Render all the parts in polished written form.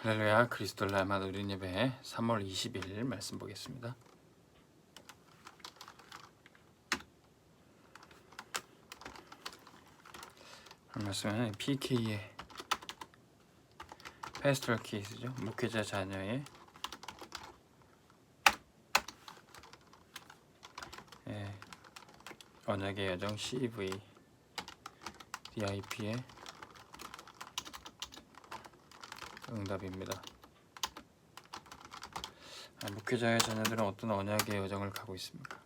할렐루야. 그리스도를 닮아 우리 예배 3월 20일 말씀 보겠습니다. 말씀은 PK의 패스트럴 케이스죠. 목회자 자녀의 언약의 여정 CV DIP의 응답입니다. 목회자의 자녀들은 어떤 언약의 여정을 가고 있습니까?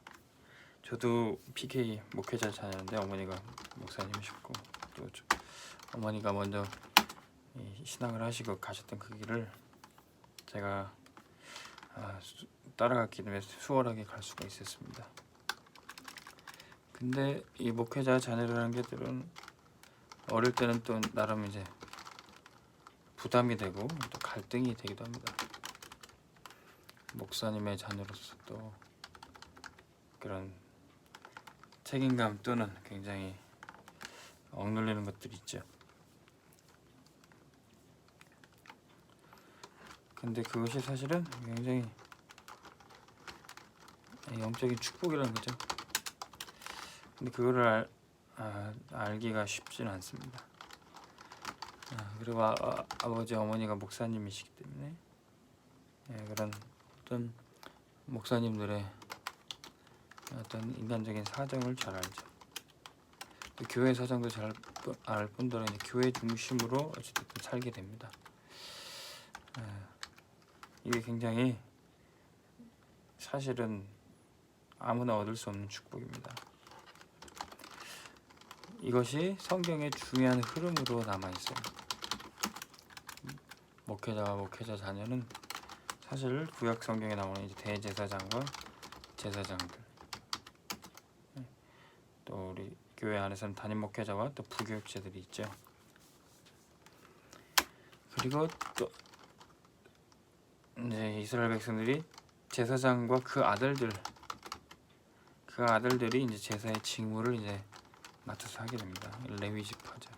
저도 PK 목회자 자녀인데 어머니가 목사님이셨고 또 어머니가 먼저 신앙을 하시고 가셨던 그 길을 제가 따라갔기 때문에 수월하게 갈 수가 있었습니다. 근데 이 목회자 자녀라는 게들은 어릴 때는 또 나름 이제 부담이 되고 또 갈등이 되기도 합니다. 목사님의 자녀로서 또 그런 책임감 또는 굉장히 억눌리는 것들이 있죠. 근데 그것이 사실은 굉장히 영적인 축복이라는 거죠. 근데 그거를 알기가 쉽지는 않습니다. 그리고 아버지 어머니가 목사님이시기 때문에 그런 어떤 목사님들의 어떤 인간적인 사정을 잘 알죠. 또 교회 사정도 잘 알 뿐더러 이제 교회 중심으로 어쨌든 살게 됩니다. 이게 굉장히 사실은 아무나 얻을 수 없는 축복입니다. 이것이 성경의 중요한 흐름으로 남아있어요. 목회자와 목회자 자녀는 사실 구약 성경에 나오는 이제 대제사장과 제사장들, 또 우리 교회 안에서는 담임 목회자와 또 부교육자들이 있죠. 그리고 또 이제 이스라엘 백성들이 제사장과 그 아들들이 이제 제사의 직무를 이제 맡아서 하게 됩니다. 레위 지파죠.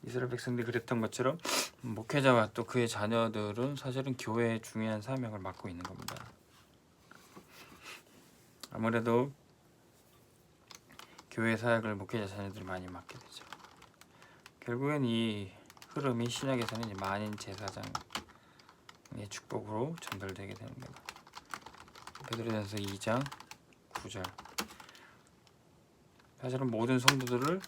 이스라엘 백성들이 그랬던 것처럼 목회자와 또 그의 자녀들은 사실은 교회의 중요한 사명을 맡고 있는 겁니다. 아무래도 교회 사역을 목회자 자녀들이 많이 맡게 되죠. 결국엔 이 흐름이 신약에서는 이제 만인 제사장의 축복으로 전달되게 되는 겁니다. 베드로전서 2장 9절. 사실은 모든 성도들을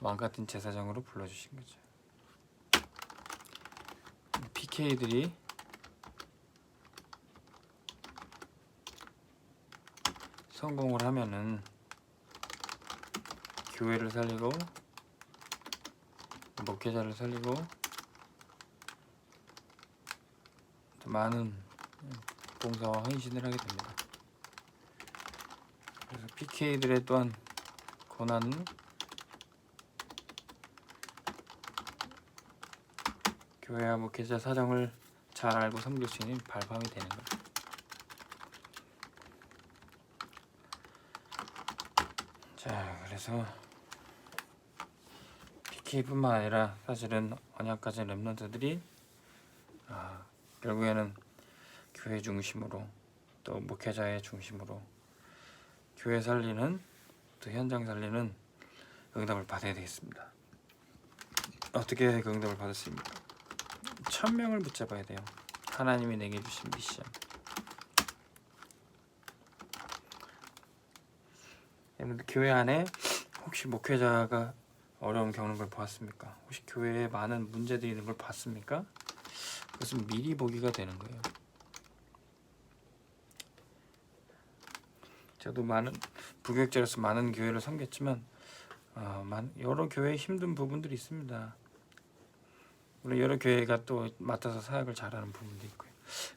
왕같은 제사장으로 불러주신 거죠. PK들이 성공을 하면은 교회를 살리고 목회자를 살리고 또 많은 봉사와 헌신을 하게 됩니다. 그래서 PK들의 또한 고난은 교회와 목회자 사정을 잘 알고 섬길 수 있는 발판이 되는 거죠. 자, 그래서 PK뿐만 아니라 사실은 언약가진 렘넌트들이 결국에는 교회 중심으로 또 목회자의 중심으로 교회 살리는 또 현장 살리는 응답을 받아야 되겠습니다. 어떻게 그 응답을 받았습니까? 1000명을 붙잡아야 돼요. 하나님이 내게 주신 미션. 여러분들 교회 안에 혹시 목회자가 어려움 겪는 걸 보았습니까? 혹시 교회에 많은 문제들이 있는 걸 봤습니까? 그것은 미리 보기가 되는 거예요. 저도 많은 부교육자로서 많은 교회를 섬겼지만 여러 교회에 힘든 부분들이 있습니다. 물론 여러 교회가 또 맡아서 사역을 잘하는 부분도 있고요.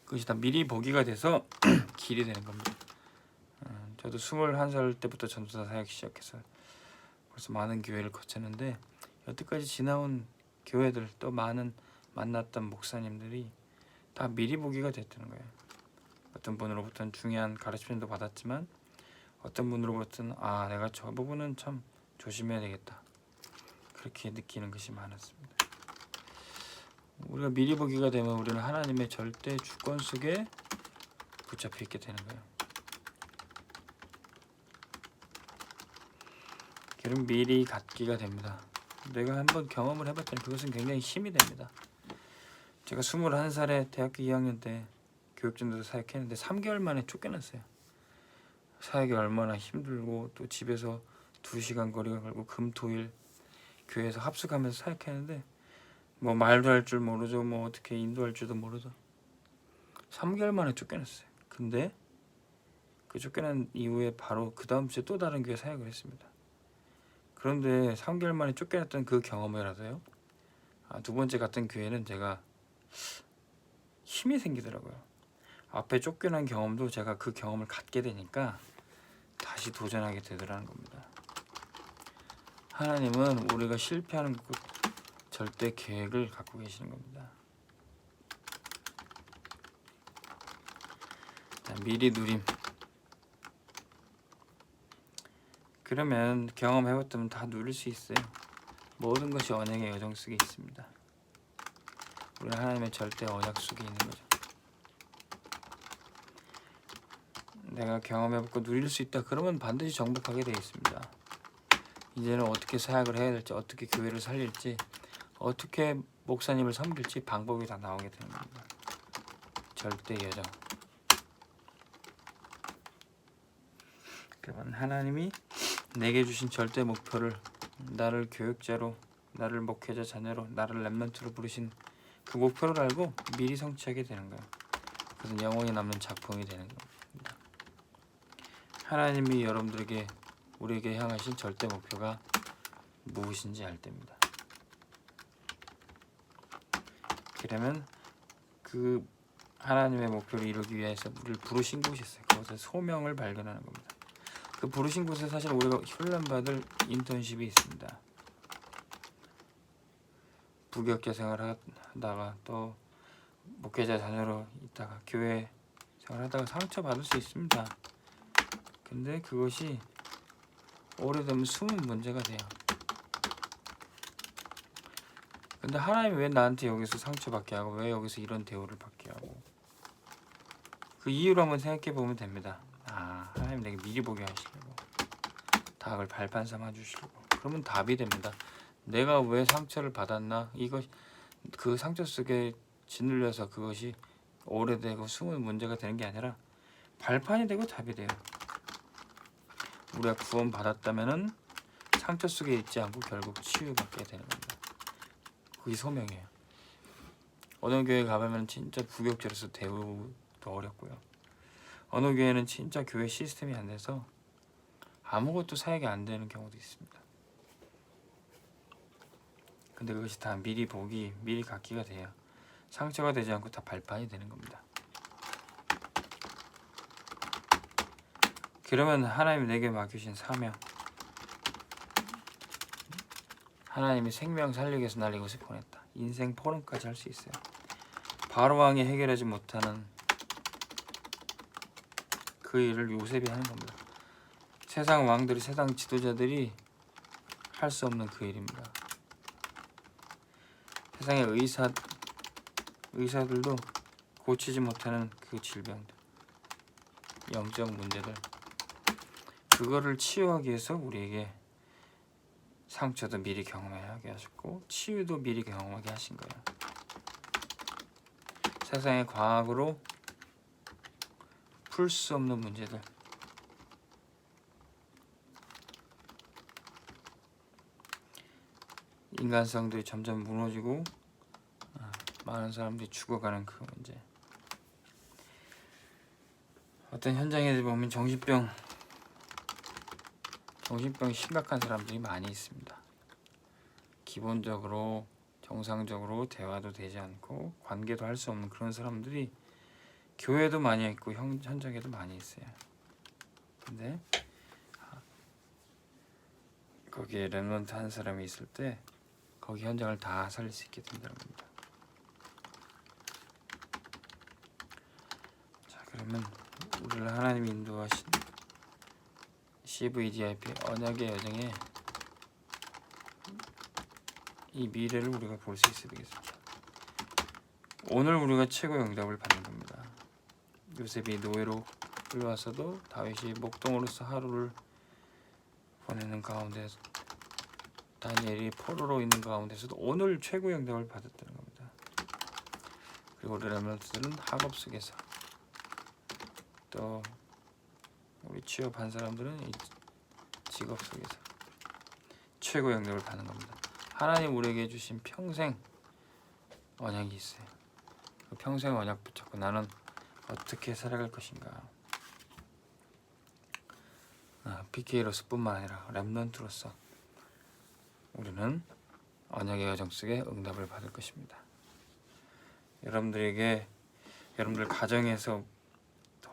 그것이 다 미리 보기가 돼서 길이 되는 겁니다. 저도 21살 때부터 전도사 사역 시작해서 벌써 많은 교회를 거쳤는데 여태까지 지나온 교회들 또 많은 만났던 목사님들이 다 미리 보기가 됐다는 거예요. 어떤 분으로부터는 중요한 가르침도 받았지만 어떤 분으로부터는 내가 저 부분은 참 조심해야 되겠다 그렇게 느끼는 것이 많았습니다. 우리가 미리 보기가 되면 우리는 하나님의 절대 주권 속에 붙잡혀 있게 되는 거예요. 그럼 미리 갖기가 됩니다. 내가 한번 경험을 해봤더니 그것은 굉장히 힘이 됩니다. 제가 21살에 대학교 2학년 때 교육전도사 사역했는데 3개월 만에 쫓겨났어요. 사역이 얼마나 힘들고 또 집에서 2시간 거리가 걸고 금토일 교회에서 합숙하면서 사역했는데 뭐 말도 할 줄 모르죠. 뭐 어떻게 인도할 줄도 모르죠. 3개월 만에 쫓겨났어요. 근데 그 쫓겨난 이후에 바로 그 다음 주에 또 다른 교회 사역을 했습니다. 그런데 3개월 만에 쫓겨났던 그 경험이라서요. 두 번째 갔던 교회는 제가 힘이 생기더라고요. 앞에 쫓겨난 경험도 제가 그 경험을 갖게 되니까 다시 도전하게 되더라는 겁니다. 하나님은 우리가 실패하는 것 절대 계획을 갖고 계시는 겁니다. 자, 미리 누림. 그러면 경험해봤다면 다 누릴 수 있어요. 모든 것이 언약의 여정 속에 있습니다. 우리는 하나님의 절대 언약 속에 있는 거죠. 내가 경험해보고 누릴 수 있다 그러면 반드시 정복하게 되어 있습니다. 이제는 어떻게 사역을 해야 될지, 어떻게 교회를 살릴지, 어떻게 목사님을 섬길지 방법이 다 나오게 되는 겁니다. 절대 여정. 그러면 하나님이 내게 주신 절대 목표를, 나를 교육자로, 나를 목회자 자녀로, 나를 렘넌트로 부르신 그 목표를 알고 미리 성취하게 되는 거예요. 그것은 영원히 남는 작품이 되는 겁니다. 하나님이 여러분들에게, 우리에게 향하신 절대 목표가 무엇인지 알 때입니다. 그러면 그 하나님의 목표를 이루기 위해서 우리를 부르신 곳이 있어요. 그것의 소명을 발견하는 겁니다. 그 부르신 곳에 사실 우리가 훈련받을 인턴십이 있습니다. 부교육자 생활하다가 또 목회자 자녀로 있다가 교회 생활하다가 상처받을 수 있습니다. 근데 그것이 오래되면 숨은 문제가 돼요. 근데 하나님이 왜 나한테 여기서 상처받게 하고 왜 여기서 이런 대우를 받게 하고, 그 이유를 한번 생각해 보면 됩니다. 하나님 내게 미리 보게 하시려고, 닭을 발판 삼아 주시려고. 그러면 답이 됩니다. 내가 왜 상처를 받았나? 그 상처 속에 짓눌려서 그것이 오래되고 숨은 문제가 되는 게 아니라 발판이 되고 답이 돼요. 우리가 구원 받았다면은 상처 속에 있지 않고 결국 치유받게 되는 겁니다. 그게 소명이에요. 어느 교회 가보면 진짜 부교육자로서 대우도 어렵고요. 어느 교회는 진짜 교회 시스템이 안 돼서 아무것도 사역이 안 되는 경우도 있습니다. 근데 그것이 다 미리 보기, 미리 갖기가 돼요. 상처가 되지 않고 다 발판이 되는 겁니다. 그러면 하나님이 내게 맡기신 사명, 하나님이 생명 살리기 위해서 날 이곳에 보냈다. 인생 포럼까지 할 수 있어요. 바로왕이 해결하지 못하는 그 일을 요셉이 하는 겁니다. 세상 왕들이, 세상 지도자들이 할 수 없는 그 일입니다. 세상의 의사들도 고치지 못하는 그 질병들, 영적 문제들, 그거를 치유하기 위해서 우리에게 상처도 미리 경험하게 하셨고 치유도 미리 경험하게 하신 거예요. 세상의 과학으로 풀 수 없는 문제들, 인간성들이 점점 무너지고 많은 사람들이 죽어가는 그 문제. 어떤 현장에 보면 정신병 심각한 사람들이 많이 있습니다. 기본적으로 정상적으로 대화도 되지 않고 관계도 할 수 없는 그런 사람들이 교회도 많이 있고 현장에도 많이 있어요. 근데 거기에 렘넌트 한 사람이 있을 때 거기 현장을 다 살릴 수 있게 된다는 겁니다. 자, 그러면 우리를 하나님이 인도하신 CVDIP 언약의 여정에 이 미래를 우리가 볼 수 있어야 되겠습니다. 오늘 우리가 최고의 응답을 받는 겁니다. 요셉이 노예로 끌려왔어도 다윗이 목동으로서 하루를 보내는 가운데, 다니엘이 포로로 있는 가운데서도 오늘 최고의 응답을 받았다는 겁니다. 그리고 우리 렘넌트들은 학업 속에서, 또 우리 취업한 사람들은 이 직업 속에서 최고의 응답을 받는 겁니다. 하나님 우리에게 주신 평생 언약이 있어요. 그 평생 언약 붙잡고 나는 어떻게 살아갈 것인가. PK로서뿐만 아니라 렘넌트로서 우리는 언약의 여정 속에 응답을 받을 것입니다. 여러분들 가정에서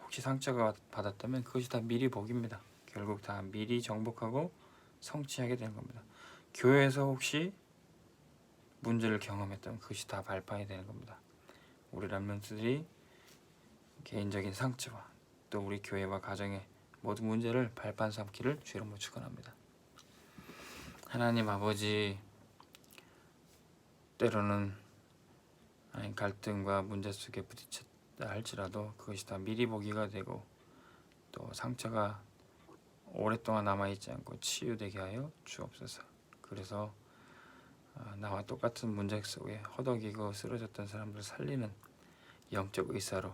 혹시 상처가 받았다면 그것이 다 미리 복입니다. 결국 다 미리 정복하고 성취하게 되는 겁니다. 교회에서 혹시 문제를 경험했다면 그것이 다 발판이 되는 겁니다. 우리 렘넌트들이 개인적인 상처와 또 우리 교회와 가정의 모든 문제를 발판 삼기를 주의 이름으로 축원합니다. 하나님 아버지, 때로는 갈등과 문제 속에 부딪혔다 할지라도 그것이 다 미리 보기가 되고 또 상처가 오랫동안 남아있지 않고 치유되게 하여 주옵소서. 그래서 나와 똑같은 문제 속에 허덕이고 쓰러졌던 사람들을 살리는 영적 의사로,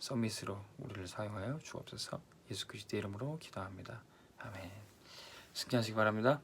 서밋으로 우리를 사용하여 주옵소서. 예수 그리스도의 이름으로 기도합니다. 아멘. 승리하시기 바랍니다.